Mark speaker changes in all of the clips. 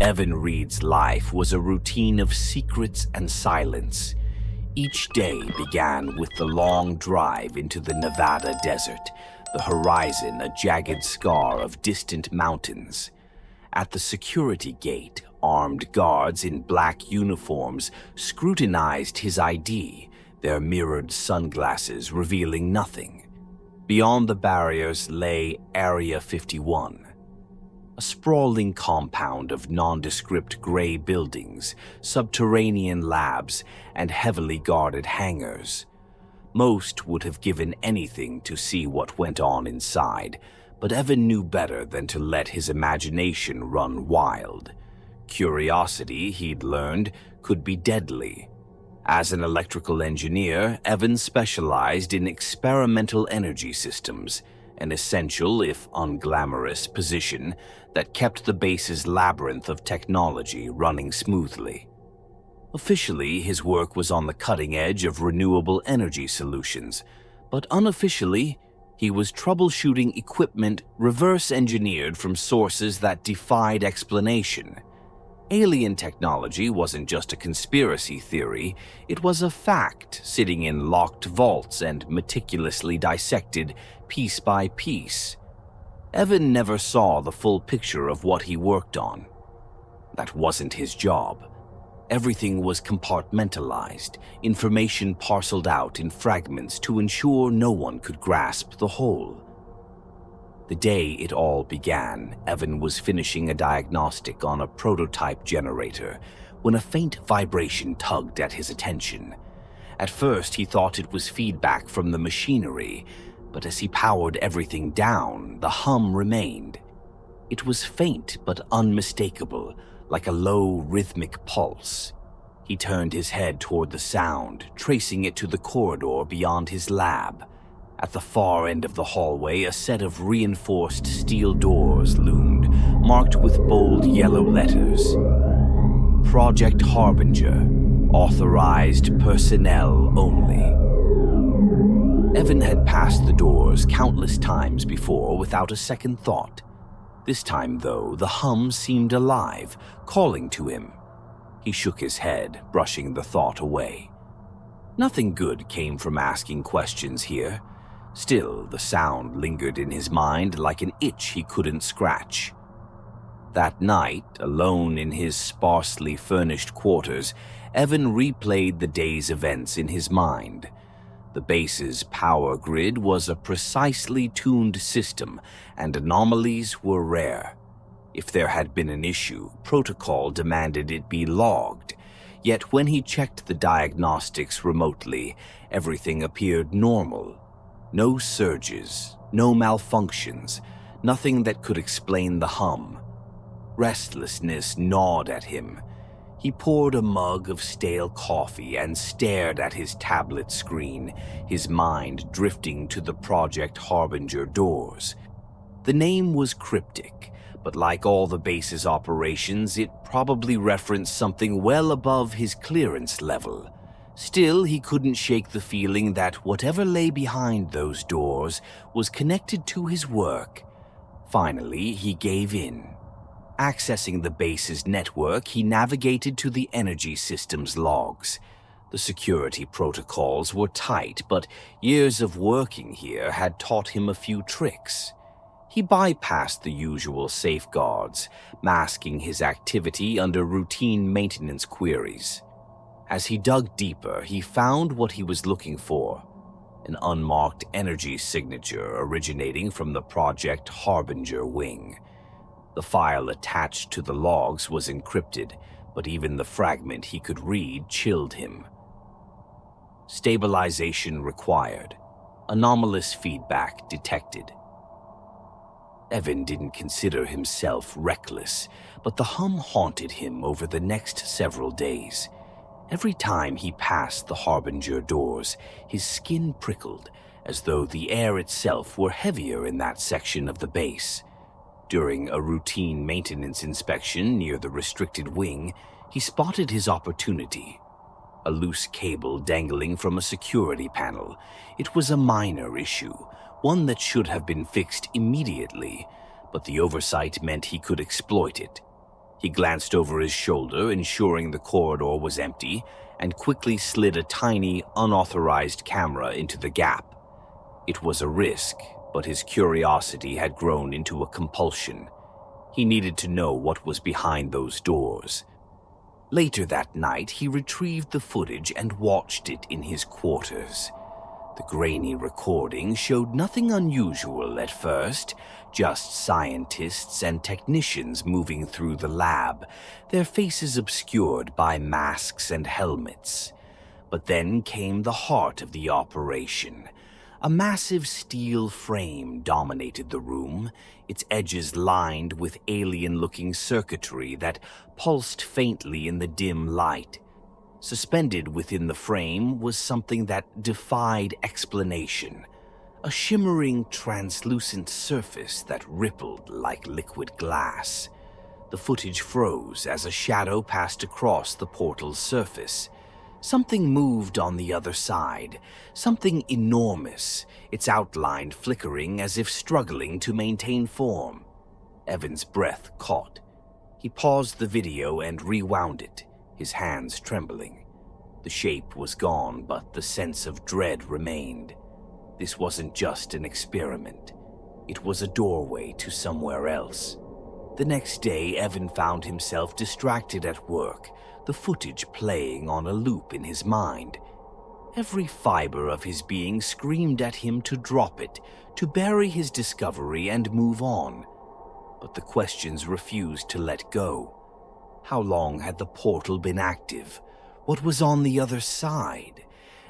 Speaker 1: Evan Reid's life was a routine of secrets and silence. Each day began with the long drive into the Nevada desert, the horizon a jagged scar of distant mountains. At the security gate, armed guards in black uniforms scrutinized his ID, their mirrored sunglasses revealing nothing. Beyond the barriers lay Area 51. A sprawling compound of nondescript gray buildings, subterranean labs, and heavily guarded hangars. Most would have given anything to see what went on inside, but Evan knew better than to let his imagination run wild. Curiosity, he'd learned, could be deadly. As an electrical engineer, Evan specialized in experimental energy systems, an essential, if unglamorous, position that kept the base's labyrinth of technology running smoothly. Officially, his work was on the cutting edge of renewable energy solutions, but unofficially, he was troubleshooting equipment reverse-engineered from sources that defied explanation. Alien technology wasn't just a conspiracy theory, it was a fact sitting in locked vaults and meticulously dissected piece by piece. Evan never saw the full picture of what he worked on. That wasn't his job. Everything was compartmentalized, information parceled out in fragments to ensure no one could grasp the whole. The day it all began, Evan was finishing a diagnostic on a prototype generator when a faint vibration tugged at his attention. At first, he thought it was feedback from the machinery, but as he powered everything down, the hum remained. It was faint but unmistakable, like a low, rhythmic pulse. He turned his head toward the sound, tracing it to the corridor beyond his lab. At the far end of the hallway, a set of reinforced steel doors loomed, marked with bold yellow letters. Project Harbinger, authorized personnel only. Evan had passed the doors countless times before without a second thought. This time, though, the hum seemed alive, calling to him. He shook his head, brushing the thought away. Nothing good came from asking questions here. Still, the sound lingered in his mind like an itch he couldn't scratch. That night, alone in his sparsely furnished quarters, Evan replayed the day's events in his mind. The base's power grid was a precisely tuned system, and anomalies were rare. If there had been an issue, protocol demanded it be logged. Yet when he checked the diagnostics remotely, everything appeared normal. No surges, no malfunctions, nothing that could explain the hum. Restlessness gnawed at him. He poured a mug of stale coffee and stared at his tablet screen, his mind drifting to the Project Harbinger doors. The name was cryptic, but like all the base's operations, it probably referenced something well above his clearance level. Still, he couldn't shake the feeling that whatever lay behind those doors was connected to his work. Finally, he gave in. Accessing the base's network, he navigated to the energy system's logs. The security protocols were tight, but years of working here had taught him a few tricks. He bypassed the usual safeguards, masking his activity under routine maintenance queries. As he dug deeper, he found what he was looking for, an unmarked energy signature originating from the Project Harbinger wing. The file attached to the logs was encrypted, but even the fragment he could read chilled him. Stabilization required. Anomalous feedback detected. Evan didn't consider himself reckless, but the hum haunted him over the next several days. Every time he passed the Harbinger doors, his skin prickled, as though the air itself were heavier in that section of the base. During a routine maintenance inspection near the restricted wing, he spotted his opportunity. A loose cable dangling from a security panel. It was a minor issue, one that should have been fixed immediately, but the oversight meant he could exploit it. He glanced over his shoulder, ensuring the corridor was empty, and quickly slid a tiny, unauthorized camera into the gap. It was a risk, but his curiosity had grown into a compulsion. He needed to know what was behind those doors. Later that night, he retrieved the footage and watched it in his quarters. The grainy recording showed nothing unusual at first, just scientists and technicians moving through the lab, their faces obscured by masks and helmets. But then came the heart of the operation. A massive steel frame dominated the room, its edges lined with alien-looking circuitry that pulsed faintly in the dim light. Suspended within the frame was something that defied explanation, a shimmering, translucent surface that rippled like liquid glass. The footage froze as a shadow passed across the portal's surface. Something moved on the other side, something enormous, its outline flickering as if struggling to maintain form. Evan's breath caught. He paused the video and rewound it, his hands trembling. The shape was gone, but the sense of dread remained. This wasn't just an experiment. It was a doorway to somewhere else. The next day, Evan found himself distracted at work, the footage playing on a loop in his mind. Every fiber of his being screamed at him to drop it, to bury his discovery and move on. But the questions refused to let go. How long had the portal been active? What was on the other side?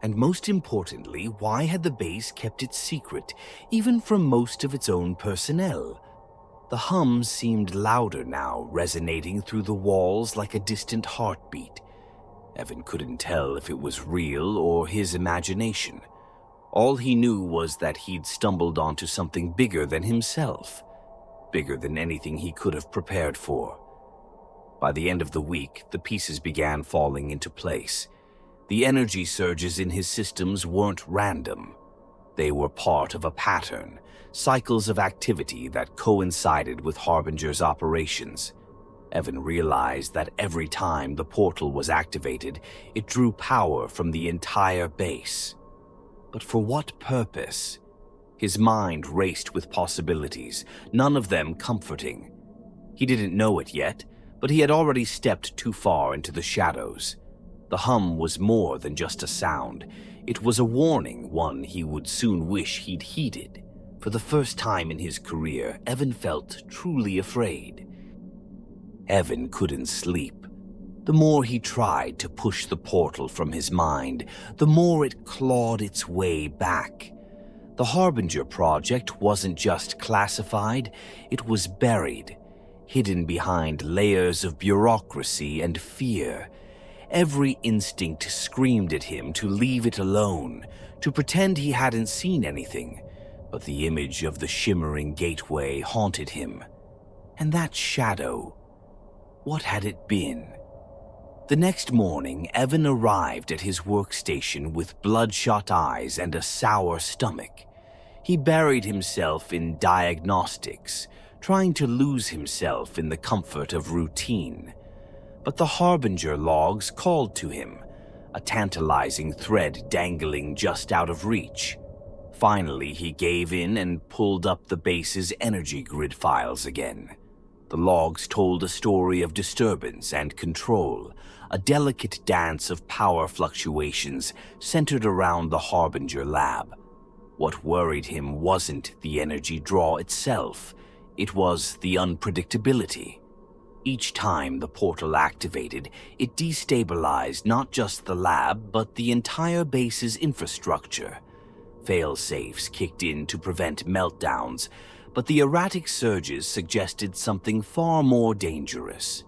Speaker 1: And most importantly, why had the base kept it secret, even from most of its own personnel? The hums seemed louder now, resonating through the walls like a distant heartbeat. Evan couldn't tell if it was real or his imagination. All he knew was that he'd stumbled onto something bigger than himself, bigger than anything he could have prepared for. By the end of the week, the pieces began falling into place. The energy surges in his systems weren't random. They were part of a pattern, cycles of activity that coincided with Harbinger's operations. Evan realized that every time the portal was activated, it drew power from the entire base. But for what purpose? His mind raced with possibilities, none of them comforting. He didn't know it yet, but he had already stepped too far into the shadows. The hum was more than just a sound. It was a warning, one he would soon wish he'd heeded. For the first time in his career, Evan felt truly afraid. Evan couldn't sleep. The more he tried to push the portal from his mind, the more it clawed its way back. The Harbinger project wasn't just classified, it was buried, hidden behind layers of bureaucracy and fear. Every instinct screamed at him to leave it alone, to pretend he hadn't seen anything. But the image of the shimmering gateway haunted him. And that shadow, what had it been? The next morning, Evan arrived at his workstation with bloodshot eyes and a sour stomach. He buried himself in diagnostics, trying to lose himself in the comfort of routine. But the Harbinger logs called to him, a tantalizing thread dangling just out of reach. Finally, he gave in and pulled up the base's energy grid files again. The logs told a story of disturbance and control, a delicate dance of power fluctuations centered around the Harbinger lab. What worried him wasn't the energy draw itself, it was the unpredictability. Each time the portal activated, it destabilized not just the lab, but the entire base's infrastructure. Fail-safes kicked in to prevent meltdowns, but the erratic surges suggested something far more dangerous.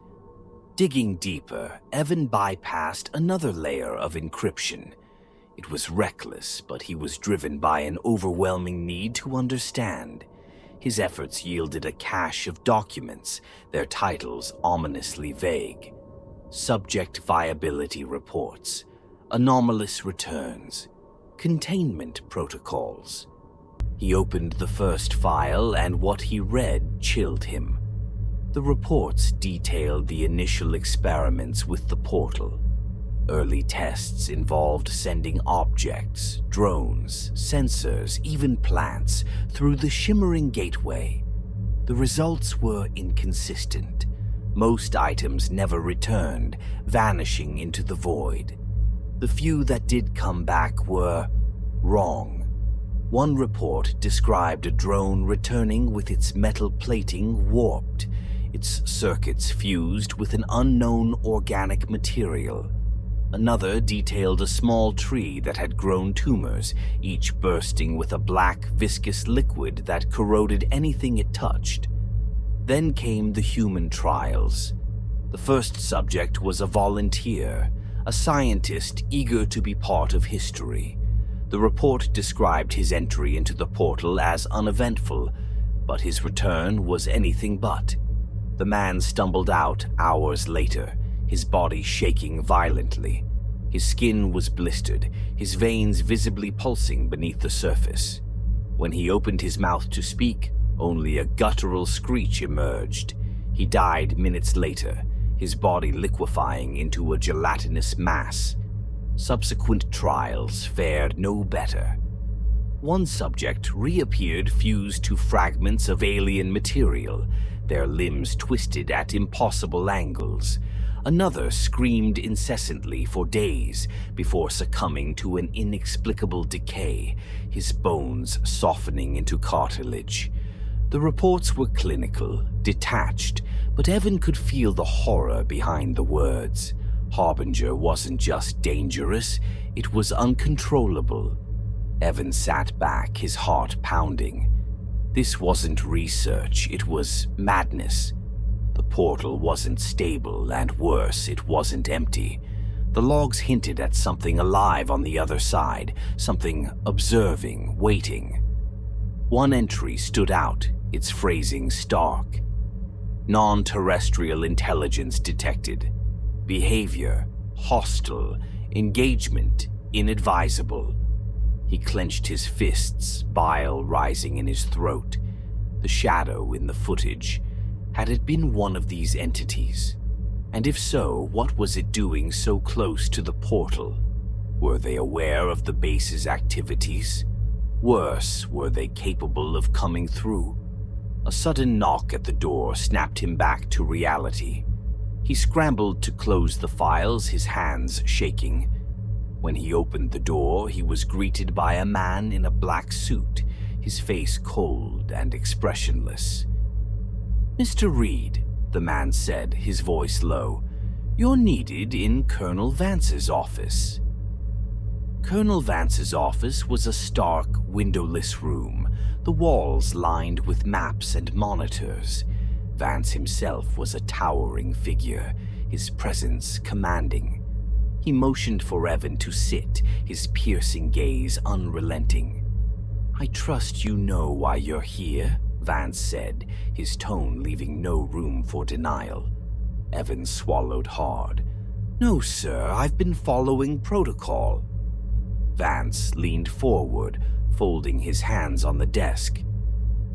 Speaker 1: Digging deeper, Evan bypassed another layer of encryption. It was reckless, but he was driven by an overwhelming need to understand. His efforts yielded a cache of documents, their titles ominously vague. Subject viability reports, anomalous returns, containment protocols. He opened the first file, and what he read chilled him. The reports detailed the initial experiments with the portal. Early tests involved sending objects, drones, sensors, even plants through the shimmering gateway. The results were inconsistent. Most items never returned, vanishing into the void. The few that did come back were wrong. One report described a drone returning with its metal plating warped, its circuits fused with an unknown organic material. Another detailed a small tree that had grown tumors, each bursting with a black, viscous liquid that corroded anything it touched. Then came the human trials. The first subject was a volunteer, a scientist eager to be part of history. The report described his entry into the portal as uneventful, but his return was anything but. The man stumbled out hours later, his body shaking violently. His skin was blistered, his veins visibly pulsing beneath the surface. When he opened his mouth to speak, only a guttural screech emerged. He died minutes later, his body liquefying into a gelatinous mass. Subsequent trials fared no better. One subject reappeared fused to fragments of alien material, their limbs twisted at impossible angles. Another screamed incessantly for days before succumbing to an inexplicable decay, his bones softening into cartilage. The reports were clinical, detached, but Evan could feel the horror behind the words. Harbinger wasn't just dangerous, it was uncontrollable. Evan sat back, his heart pounding. This wasn't research, it was madness. The portal wasn't stable, and worse, it wasn't empty. The logs hinted at something alive on the other side, something observing, waiting. One entry stood out, its phrasing stark. Non-terrestrial intelligence detected. Behavior hostile, engagement inadvisable. He clenched his fists, bile rising in his throat. The shadow in the footage. Had it been one of these entities? And if so, what was it doing so close to the portal? Were they aware of the base's activities? Worse, were they capable of coming through? A sudden knock at the door snapped him back to reality. He scrambled to close the files, his hands shaking. When he opened the door, he was greeted by a man in a black suit, his face cold and expressionless. "Mr. Reid," the man said, his voice low, "you're needed in Colonel Vance's office." Colonel Vance's office was a stark, windowless room, the walls lined with maps and monitors. Vance himself was a towering figure, his presence commanding. He motioned for Evan to sit, his piercing gaze unrelenting. "I trust you know why you're here," Vance said, his tone leaving no room for denial. Evan swallowed hard. "No, sir, I've been following protocol." Vance leaned forward, folding his hands on the desk.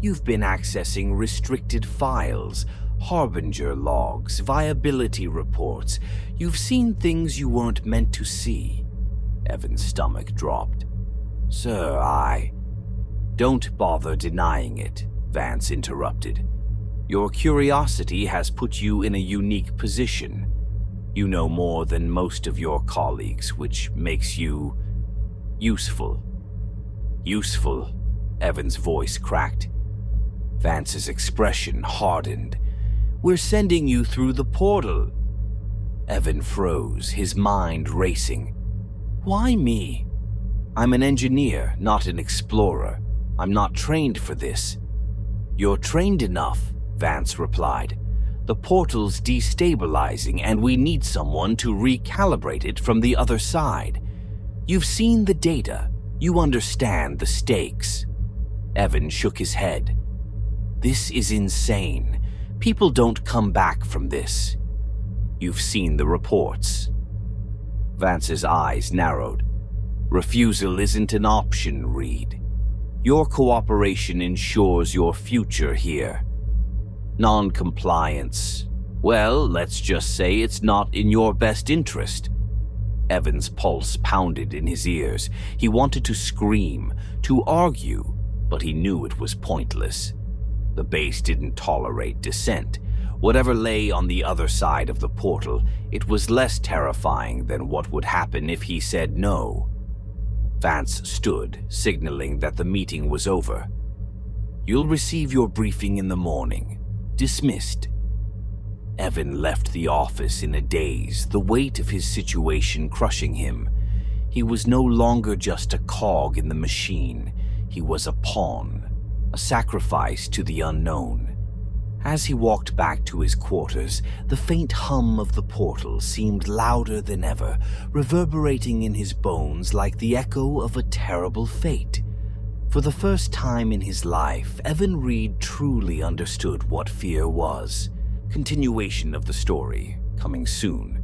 Speaker 1: "You've been accessing restricted files, Harbinger logs, viability reports. You've seen things you weren't meant to see." Evan's stomach dropped. "Sir, Don't bother denying it," Vance interrupted. "Your curiosity has put you in a unique position. You know more than most of your colleagues, which makes you useful." "Useful?" Evan's voice cracked. Vance's expression hardened. "We're sending you through the portal." Evan froze, his mind racing. "Why me? I'm an engineer, not an explorer. I'm not trained for this." "You're trained enough," Vance replied. "The portal's destabilizing, and we need someone to recalibrate it from the other side. You've seen the data. You understand the stakes." Evan shook his head. "This is insane. People don't come back from this." "You've seen the reports." Vance's eyes narrowed. "Refusal isn't an option, Reid. Your cooperation ensures your future here." Non-compliance. Well, let's just say it's not in your best interest. Evan's pulse pounded in his ears. He wanted to scream, to argue, but he knew it was pointless. The base didn't tolerate dissent. Whatever lay on the other side of the portal, it was less terrifying than what would happen if he said no. Vance stood, signaling that the meeting was over. "You'll receive your briefing in the morning. Dismissed." Evan left the office in a daze, the weight of his situation crushing him. He was no longer just a cog in the machine. He was a pawn, a sacrifice to the unknown. As he walked back to his quarters, the faint hum of the portal seemed louder than ever, reverberating in his bones like the echo of a terrible fate. For the first time in his life, Evan Reid truly understood what fear was. Continuation of the story, coming soon.